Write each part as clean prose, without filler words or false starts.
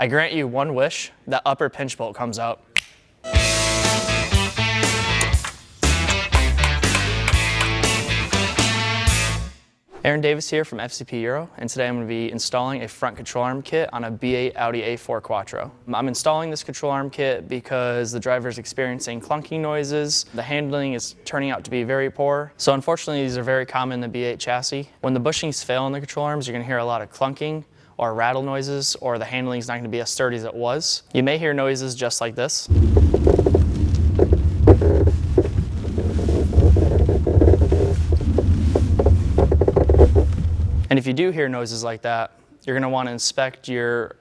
I grant you one wish, that upper pinch bolt comes out. Aaron Davis here from FCP Euro, and today I'm going to be installing a front control arm kit on a B8 Audi A4 Quattro. I'm installing this control arm kit because the driver is experiencing clunking noises. The handling is turning out to be very poor. So unfortunately, these are very common in the B8 chassis. When the bushings fail on the control arms, you're going to hear a lot of clunking or rattle noises, or the handling is not going to be as sturdy as it was. You may hear noises just like this. And if you do hear noises like that, you're going to want to inspect your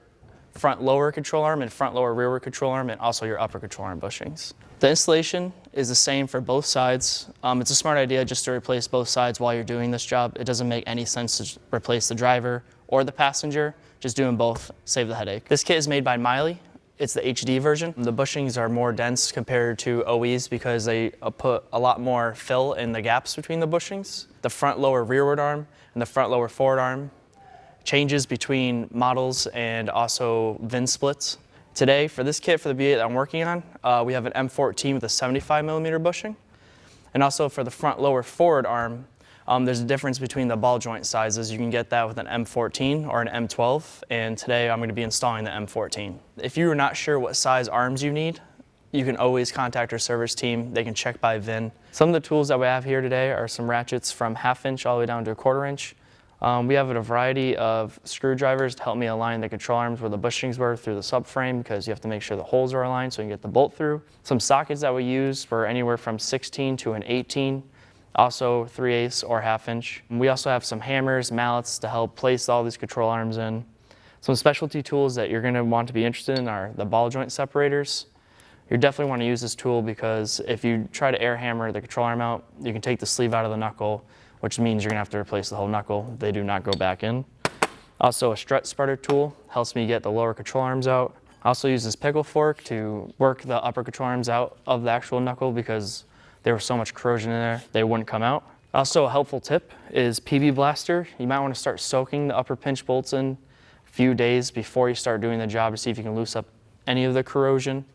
front lower control arm and front lower rearward control arm, and also your upper control arm bushings. The installation is the same for both sides. It's a smart idea just to replace both sides while you're doing this job. It doesn't make any sense to replace the driver or the passenger. Just doing both, save the headache. This kit is made by Miley. It's the HD version. The bushings are more dense compared to OEs because they put a lot more fill in the gaps between the bushings. The front lower rearward arm and the front lower forward arm changes between models and also VIN splits. Today, for this kit for the B8 that I'm working on, we have an M14 with a 75mm bushing. And also for the front lower forward arm, there's a difference between the ball joint sizes. You can get that with an M14 or an M12, and today I'm going to be installing the M14. If you're not sure what size arms you need, you can always contact our service team. They can check by VIN. Some of the tools that we have here today are some ratchets from 1/2 inch all the way down to 1/4 inch. We have a variety of screwdrivers to help me align the control arms where the bushings were through the subframe, because you have to make sure the holes are aligned so you can get the bolt through. Some sockets that we use were anywhere from 16 to an 18. Also 3/8 or 1/2 inch. We also have some hammers, mallets to help place all these control arms in. Some specialty tools that you're going to want to be interested in are the ball joint separators. You definitely want to use this tool because if you try to air hammer the control arm out, you can take the sleeve out of the knuckle, which means you're going to have to replace the whole knuckle. They do not go back in. Also a strut spreader tool helps me get the lower control arms out. I also use this pickle fork to work the upper control arms out of the actual knuckle because there was so much corrosion in there, they wouldn't come out. Also, a helpful tip is PB Blaster. You might want to start soaking the upper pinch bolts in a few days before you start doing the job to see if you can loosen up any of the corrosion.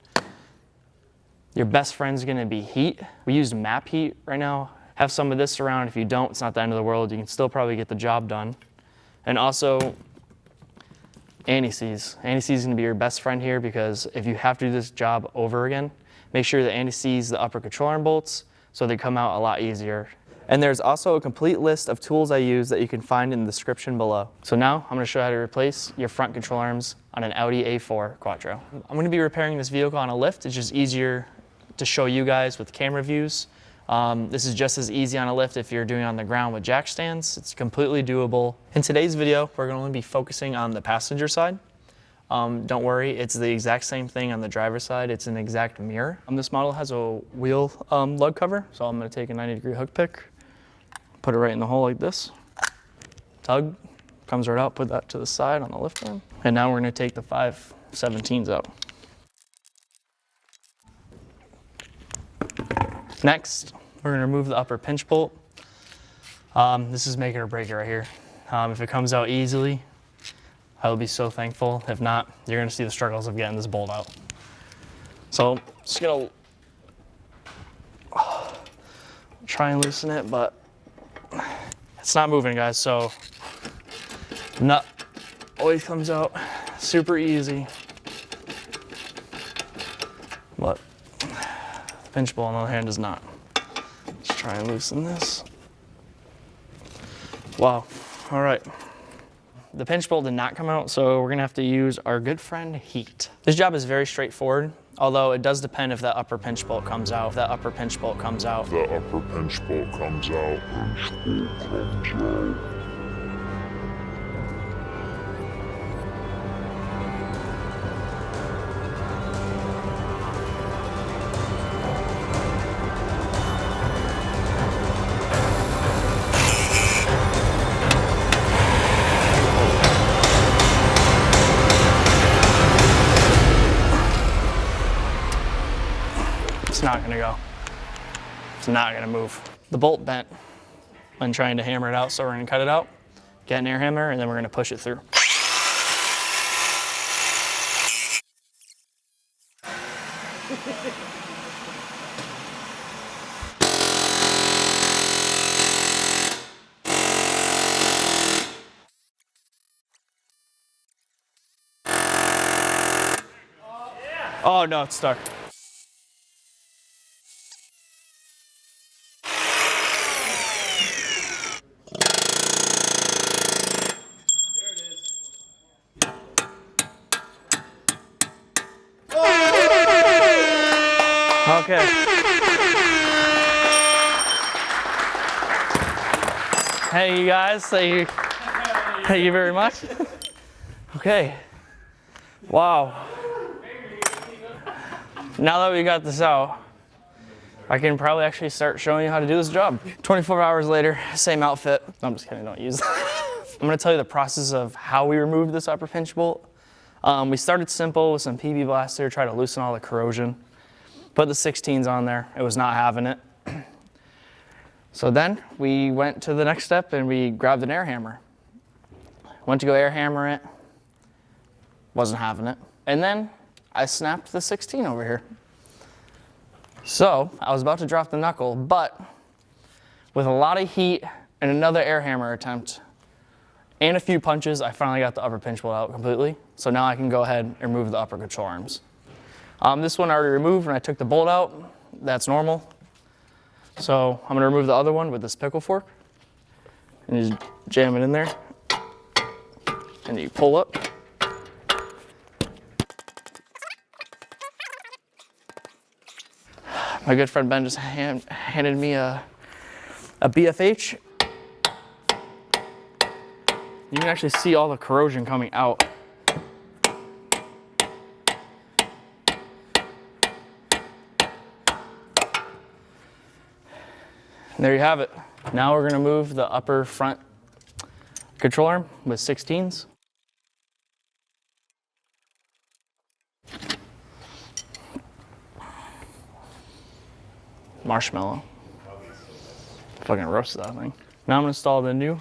Your best friend's going to be heat. We use MAP heat right now. Have some of this around. If you don't, it's not the end of the world. You can still probably get the job done. And also, anti-seize. Anti-seize is going to be your best friend here because if you have to do this job over again, make sure that anti-seize the upper control arm bolts so they come out a lot easier. And there's also a complete list of tools I use that you can find in the description below. So now I'm going to show you how to replace your front control arms on an Audi A4 Quattro. I'm going to be repairing this vehicle on a lift. It's just easier to show you guys with camera views. This is just as easy on a lift if you're doing it on the ground with jack stands. It's completely doable. In today's video, we're going to be focusing on the passenger side. Don't worry, it's the exact same thing on the driver's side. It's an exact mirror. This model has a wheel lug cover, so I'm going to take a 90-degree hook pick, put it right in the hole like this, tug, comes right out, put that to the side on the lift arm, and now we're going to take the 5/17s out. Next, we're going to remove the upper pinch bolt. This is make it or break it right here. If it comes out easily, I will be so thankful. If not, you're going to see the struggles of getting this bolt out. So, just going to try and loosen it, but it's not moving, guys. So, nut always comes out super easy. But the pinch bolt on the other hand does not. Let's try and loosen this. Wow. All right. The pinch bolt did not come out, so we're gonna have to use our good friend heat. This job is very straightforward, although it does depend if that upper pinch bolt comes out. If that upper pinch bolt comes out. The upper pinch bolt comes out. It's not gonna go. It's not gonna move. The bolt bent when trying to hammer it out, so we're gonna cut it out, get an air hammer, and then we're gonna push it through. Oh no, it's stuck. Okay. Hey, you guys. Thank you very much. Okay. Wow. Now that we got this out, I can probably actually start showing you how to do this job. 24 hours later, same outfit. No, I'm just kidding, don't use that. I'm gonna tell you the process of how we removed this upper pinch bolt. We started simple with some PB Blaster, try to loosen all the corrosion. Put the 16s on there, it was not having it. So then we went to the next step and we grabbed an air hammer. Went to go air hammer it, wasn't having it. And then I snapped the 16 over here. So I was about to drop the knuckle, but with a lot of heat and another air hammer attempt and a few punches, I finally got the upper pinch bolt out completely. So now I can go ahead and remove the upper control arms. This one I already removed and I took the bolt out. That's normal. So I'm gonna remove the other one with this pickle fork and just jam it in there. And you pull up. My good friend Ben just handed me a BFH. You can actually see all the corrosion coming out. And there you have it. Now we're gonna move the upper front control arm with 16s. Marshmallow. Fucking roasted that thing. Now I'm gonna install the new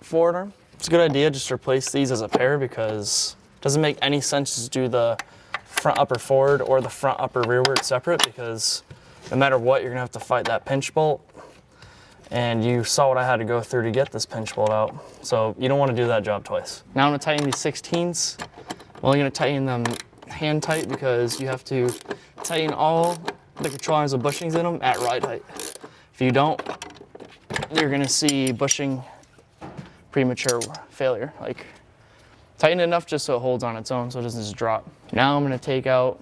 forward arm. It's a good idea just to replace these as a pair because it doesn't make any sense to do the front upper forward or the front upper rearward separate because no matter what, you're gonna have to fight that pinch bolt. And you saw what I had to go through to get this pinch bolt out. So you don't wanna do that job twice. Now I'm gonna tighten these 16s. I'm only gonna tighten them hand tight because you have to tighten all the control arms with bushings in them at ride height. If you don't, you're gonna see bushing premature failure. Like, tighten it enough just so it holds on its own so it doesn't just drop. Now I'm gonna take out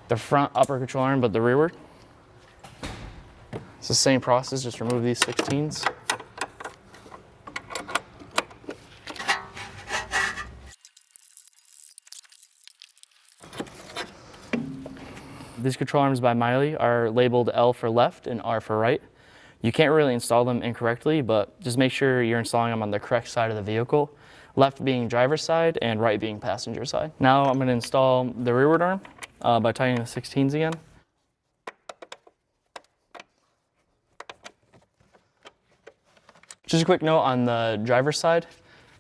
the front upper control arm, but the rearward. It's the same process, just remove these 16s. These control arms by Miley are labeled L for left and R for right. You can't really install them incorrectly, but just make sure you're installing them on the correct side of the vehicle. Left being driver's side and right being passenger side. Now I'm gonna install the rearward arm by tightening the 16s again. Just a quick note on the driver's side,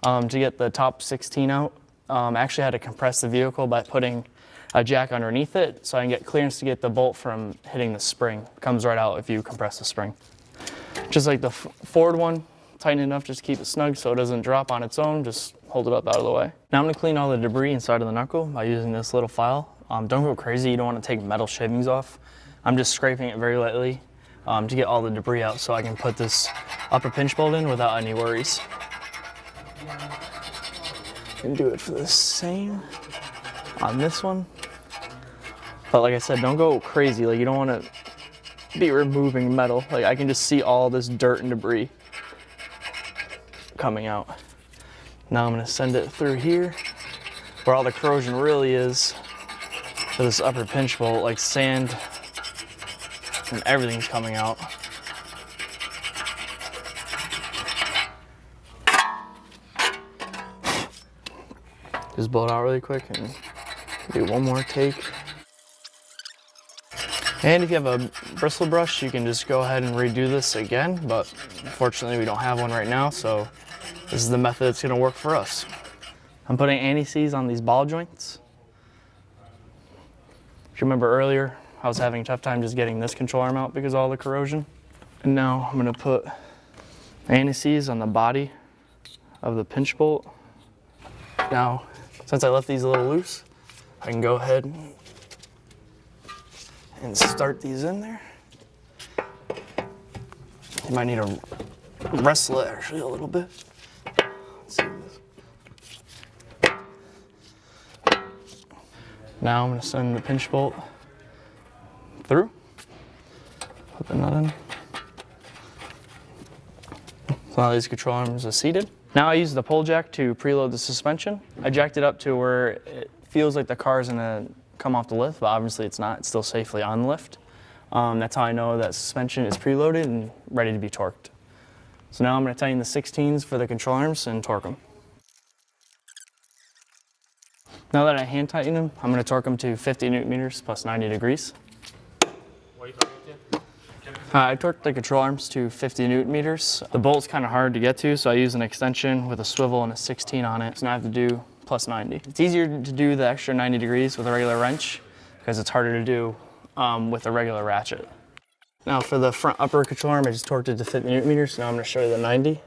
to get the top 16 out, I actually had to compress the vehicle by putting a jack underneath it so I can get clearance to get the bolt from hitting the spring. It comes right out if you compress the spring. Just like the forward one, tighten it enough just to keep it snug so it doesn't drop on its own, just hold it up out of the way. Now I'm gonna clean all the debris inside of the knuckle by using this little file. Don't go crazy, you don't wanna take metal shavings off. I'm just scraping it very lightly to get all the debris out so I can put this upper pinch bolt in without any worries. And do it for the same on this one. But like I said, don't go crazy. Like, you don't want to be removing metal. Like, I can just see all this dirt and debris coming out. Now I'm going to send it through here where all the corrosion really is for this upper pinch bolt, like sand and everything's coming out. Just blow it out really quick and do one more take. And if you have a bristle brush, you can just go ahead and redo this again, but unfortunately we don't have one right now, so this is the method that's gonna work for us. I'm putting anti-seize on these ball joints. If you remember earlier, I was having a tough time just getting this control arm out because of all the corrosion. And now I'm gonna put anti-seize on the body of the pinch bolt. Now, since I left these a little loose, I can go ahead and start these in there. You might need to wrestle it actually a little bit. Let's see this. Now I'm going to send the pinch bolt through. Put the nut in. So now these control arms are seated. Now I use the pull jack to preload the suspension. I jacked it up to where it feels like the car is going to come off the lift, but obviously it's not. It's still safely on the lift. That's how I know that suspension is preloaded and ready to be torqued. So now I'm going to tighten the 16s for the control arms and torque them. Now that I hand tighten them, I'm going to torque them to 50 Newton meters plus 90 degrees. What are you talking to? I torqued the control arms to 50 Newton meters. The bolt's kind of hard to get to, so I use an extension with a swivel and a 16 on it. So now I have to do plus 90. It's easier to do the extra 90 degrees with a regular wrench because it's harder to do with a regular ratchet. Now for the front upper control arm, I just torqued it to 50 Newton meters. So now I'm going to show you the 90.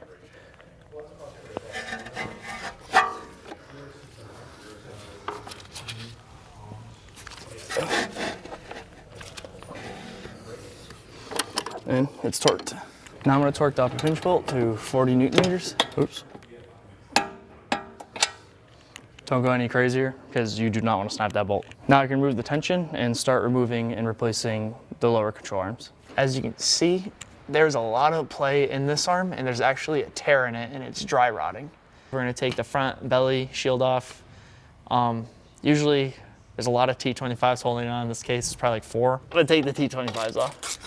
And it's torqued. Now I'm going to torque the upper pinch bolt to 40 Newton meters. Oops. Don't go any crazier because you do not want to snap that bolt. Now I can remove the tension and start removing and replacing the lower control arms. As you can see, there's a lot of play in this arm and there's actually a tear in it and it's dry rotting. We're going to take the front belly shield off. Usually there's a lot of T25s holding on. In this case, it's probably like 4. I'm going to take the T25s off.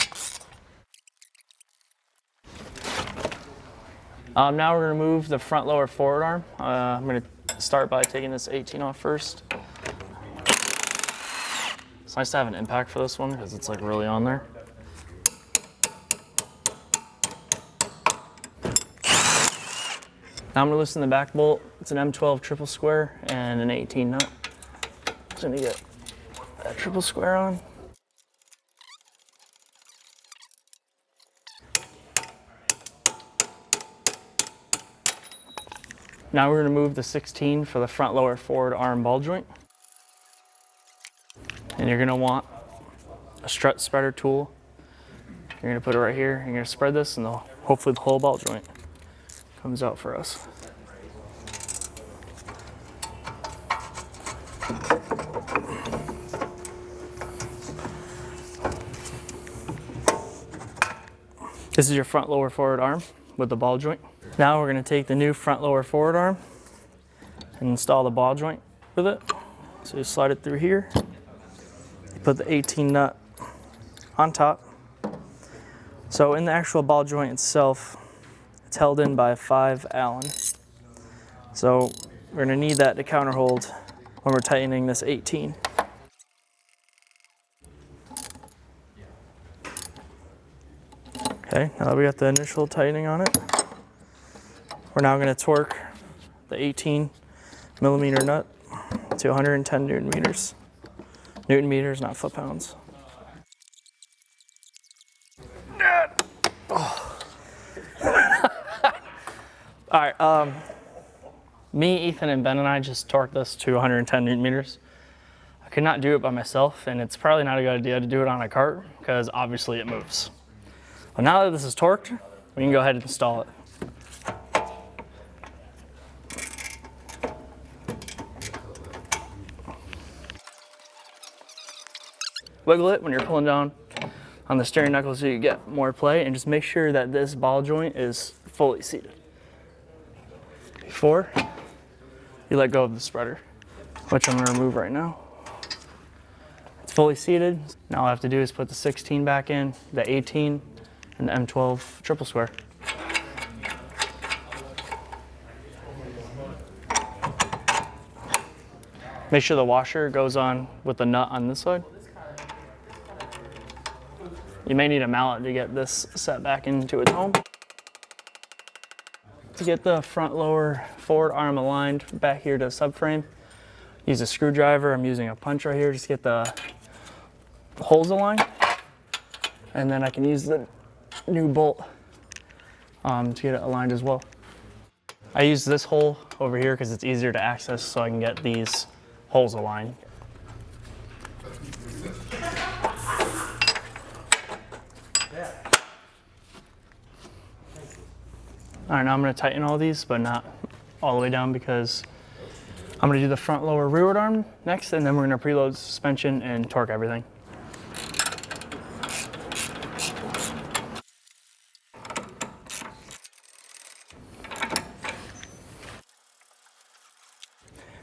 Now we're going to remove the front lower forward arm. I'm going to start by taking this 18 off first. It's nice to have an impact for this one because it's like really on there. Now I'm going to loosen the back bolt. It's an M12 triple square and an 18 nut. Just going to get that triple square on. Now we're going to move the 16 for the front lower forward arm ball joint. And you're going to want a strut spreader tool. You're going to put it right here. You're going to spread this and hopefully the whole ball joint comes out for us. This is your front lower forward arm with the ball joint. Now we're going to take the new front lower forward arm and install the ball joint with it. So you slide it through here. You put the 18 nut on top. So in the actual ball joint itself, it's held in by 5 Allen. So we're going to need that to counterhold when we're tightening this 18. Okay, now that we got the initial tightening on it, we're now going to torque the 18 millimeter nut to 110 Newton meters. Newton meters, not foot pounds. Oh. All right, me, Ethan, and Ben and I just torqued this to 110 Newton meters. I could not do it by myself, and it's probably not a good idea to do it on a cart because obviously it moves. But now that this is torqued, we can go ahead and install it. Wiggle it when you're pulling down on the steering knuckle so you get more play, and just make sure that this ball joint is fully seated before you let go of the spreader, which I'm going to remove right now. It's fully seated. Now all I have to do is put the 16 back in, the 18, and the M12 triple square. Make sure the washer goes on with the nut on this side. You may need a mallet to get this set back into its home. To get the front lower forward arm aligned back here to the subframe, use a screwdriver. I'm using a punch right here. Just get the holes aligned, and then I can use the new bolt to get it aligned as well. I use this hole over here because it's easier to access, so I can get these holes aligned. All right, now I'm going to tighten all these, but not all the way down, because I'm going to do the front lower rearward arm next, and then we're going to preload suspension and torque everything.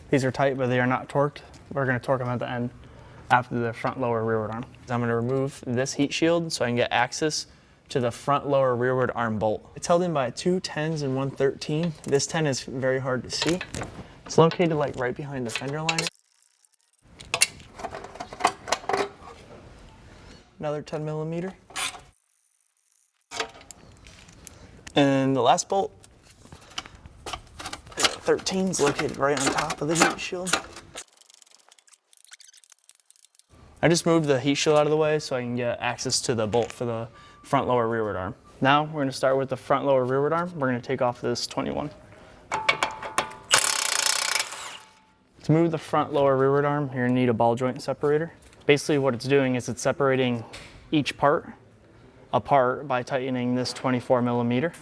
These are tight, but they are not torqued. We're going to torque them at the end after the front lower rearward arm. I'm going to remove this heat shield so I can get access to the front lower rearward arm bolt. It's held in by 2 10s and 1 13. This 10 is very hard to see. It's located like right behind the fender liner. Another 10 millimeter. And the last bolt, 13, is located right on top of the heat shield. I just moved the heat shield out of the way so I can get access to the bolt for the front lower rearward arm. Now we're going to start with the front lower rearward arm. We're going to take off this 21. To move the front lower rearward arm, you're going to need a ball joint separator. Basically what it's doing is it's separating each part apart by tightening this 24 millimeter.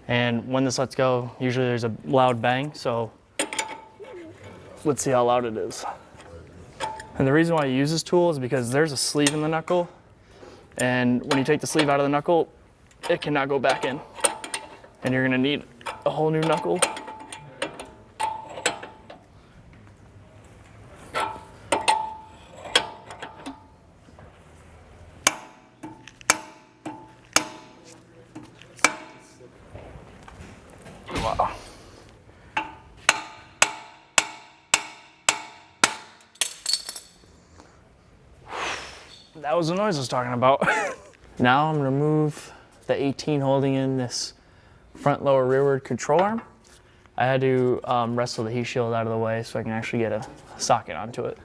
And when this lets go, usually there's a loud bang, so let's see how loud it is. And the reason why you use this tool is because there's a sleeve in the knuckle, and when you take the sleeve out of the knuckle, it cannot go back in. And you're gonna need a whole new knuckle. Wow. That was the noise I was talking about. Now I'm gonna move the 18 holding in this front lower rearward control arm. I had to wrestle the heat shield out of the way so I can actually get a socket onto it.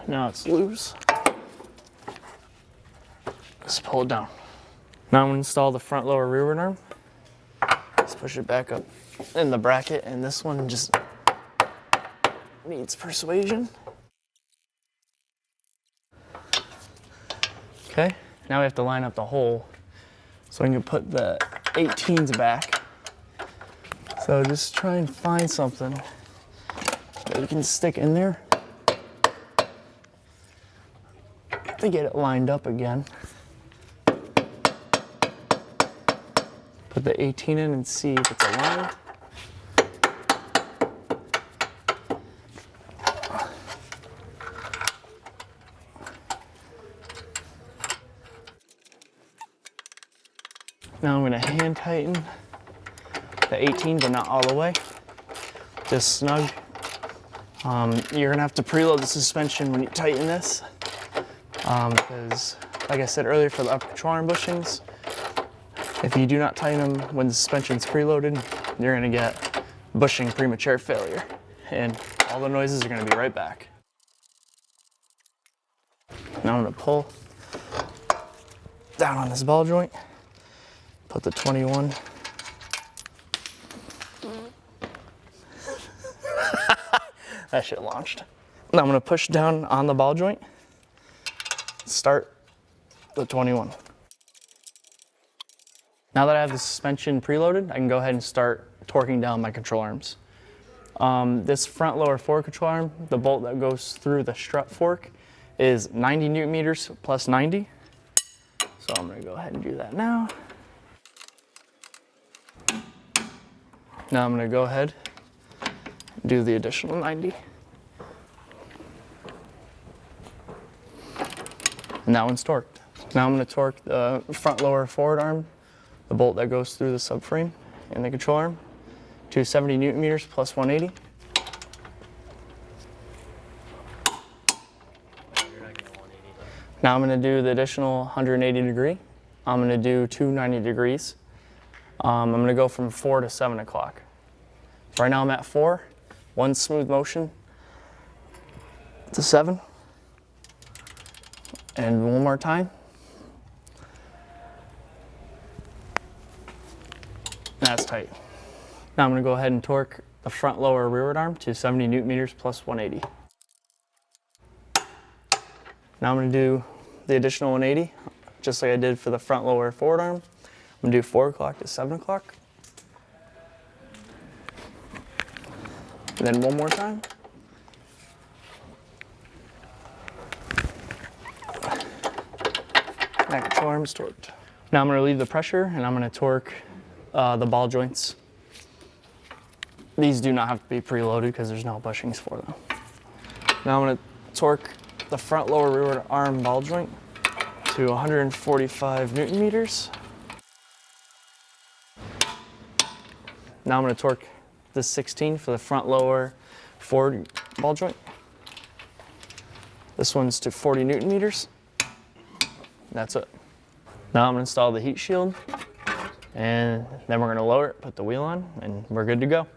Now it's loose. Just pull it down. Now I'm going to install the front lower rearward arm. Let's push it back up in the bracket, and this one just needs persuasion. Okay, now we have to line up the hole so we can put the 18s back. So just try and find something that you can stick in there to get it lined up again. Put the 18 in and see if it's aligned. Now I'm going to hand tighten the 18, but not all the way. Just snug. You're going to have to preload the suspension when you tighten this. Because, like I said earlier, for the upper control arm bushings, if you do not tighten them when the suspension's preloaded, you're going to get bushing premature failure. And all the noises are going to be right back. Now I'm going to pull down on this ball joint. Put the 21. That shit launched. Now I'm gonna push down on the ball joint. Start the 21. Now that I have the suspension preloaded, I can go ahead and start torquing down my control arms. This front lower forward control arm, the bolt that goes through the strut fork, is 90 Newton meters plus 90. So I'm gonna go ahead and do that now. Now I'm going to go ahead and do the additional 90. And that one's torqued. Now I'm going to torque the front lower forward arm, the bolt that goes through the subframe and the control arm, to 70 Newton meters plus 180. Now I'm going to do the additional 180 degree I'm gonna do 290 degrees. I'm gonna go from 4 to 7 o'clock. So right now I'm at 4, one smooth motion to 7, and one more time. That's tight. Now I'm gonna go ahead and torque the front lower rearward arm to 70 Newton meters plus 180. Now I'm gonna do the additional 180, just like I did for the front lower forward arm. I'm gonna do 4 o'clock to 7 o'clock. And then one more time. Back control arm is torqued. Now I'm gonna relieve the pressure and I'm gonna torque the ball joints. These do not have to be preloaded because there's no bushings for them. Now I'm gonna torque the front lower rearward arm ball joint to 145 Newton meters. Now I'm gonna torque the 16 for the front lower forward ball joint. This one's to 40 Newton meters. That's it. Now I'm gonna install the heat shield and then we're gonna lower it, put the wheel on, and we're good to go.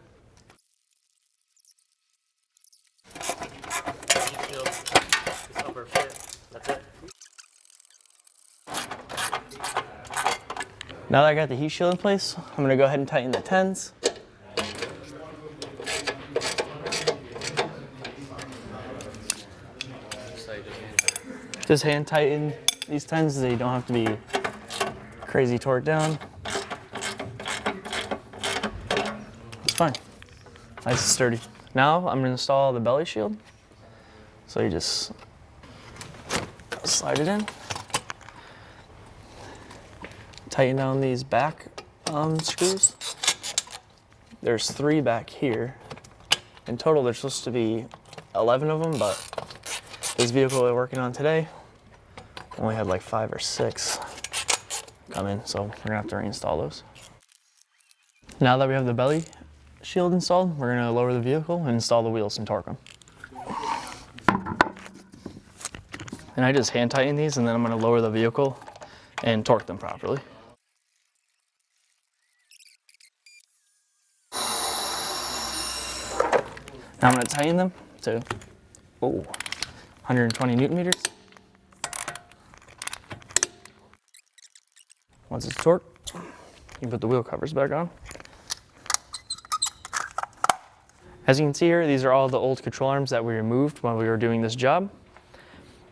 Heat shield, this upper fit, that's it. Now that I got the heat shield in place, I'm gonna go ahead and tighten the 10s. Just hand tighten these 10s so they don't have to be crazy torqued down. It's fine. Nice and sturdy. Now I'm gonna install the belly shield. So you just slide it in. Tighten down these back screws. There's 3 back here. In total, there's supposed to be 11 of them, but this vehicle we're working on today only had like 5 or 6 come in, so we're gonna have to reinstall those. Now that we have the belly shield installed, we're gonna lower the vehicle and install the wheels and torque them. And I just hand tighten these and then I'm gonna lower the vehicle and torque them properly. Now I'm gonna tighten them to 120 Newton meters. Once it's torqued, you can put the wheel covers back on. As you can see here, these are all the old control arms that we removed when we were doing this job.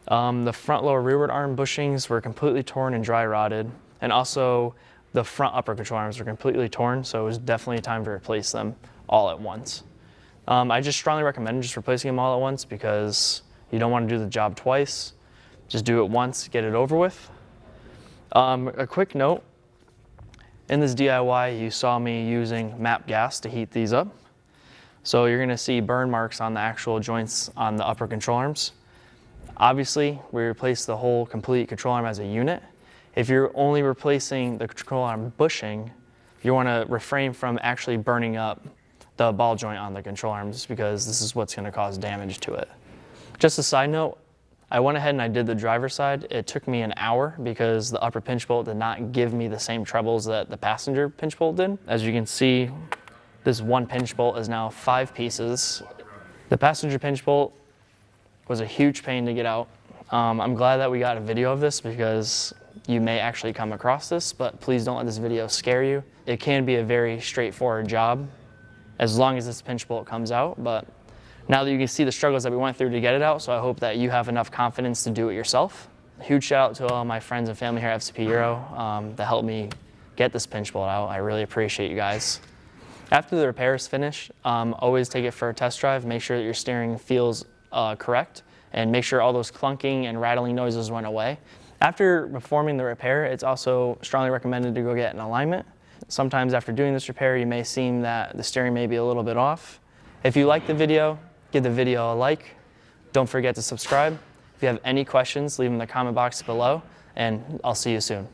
The front lower rearward arm bushings were completely torn and dry rotted, and also the front upper control arms were completely torn, so it was definitely time to replace them all at once. I just strongly recommend just replacing them all at once because you don't want to do the job twice. Just do it once, get it over with. A quick note, in this DIY you saw me using MAP gas to heat these up. So you're gonna see burn marks on the actual joints on the upper control arms. Obviously, we replaced the whole complete control arm as a unit. If you're only replacing the control arm bushing, you wanna refrain from actually burning up the ball joint on the control arms because this is what's gonna cause damage to it. Just a side note, I went ahead and I did the driver's side. It took me an hour because the upper pinch bolt did not give me the same trebles that the passenger pinch bolt did. As you can see, this one pinch bolt is now 5 pieces. The passenger pinch bolt was a huge pain to get out. I'm glad that we got a video of this because you may actually come across this, but please don't let this video scare you. It can be a very straightforward job as long as this pinch bolt comes out, but now that you can see the struggles that we went through to get it out, so I hope that you have enough confidence to do it yourself. A huge shout out to all my friends and family here at FCP Euro that helped me get this pinch bolt out. I really appreciate you guys. After the repair is finished, always take it for a test drive. Make sure that your steering feels correct and make sure all those clunking and rattling noises went away. After performing the repair, it's also strongly recommended to go get an alignment. Sometimes after doing this repair, you may seem that the steering may be a little bit off. If you like the video, give the video a like. Don't forget to subscribe. If you have any questions, leave them in the comment box below, and I'll see you soon.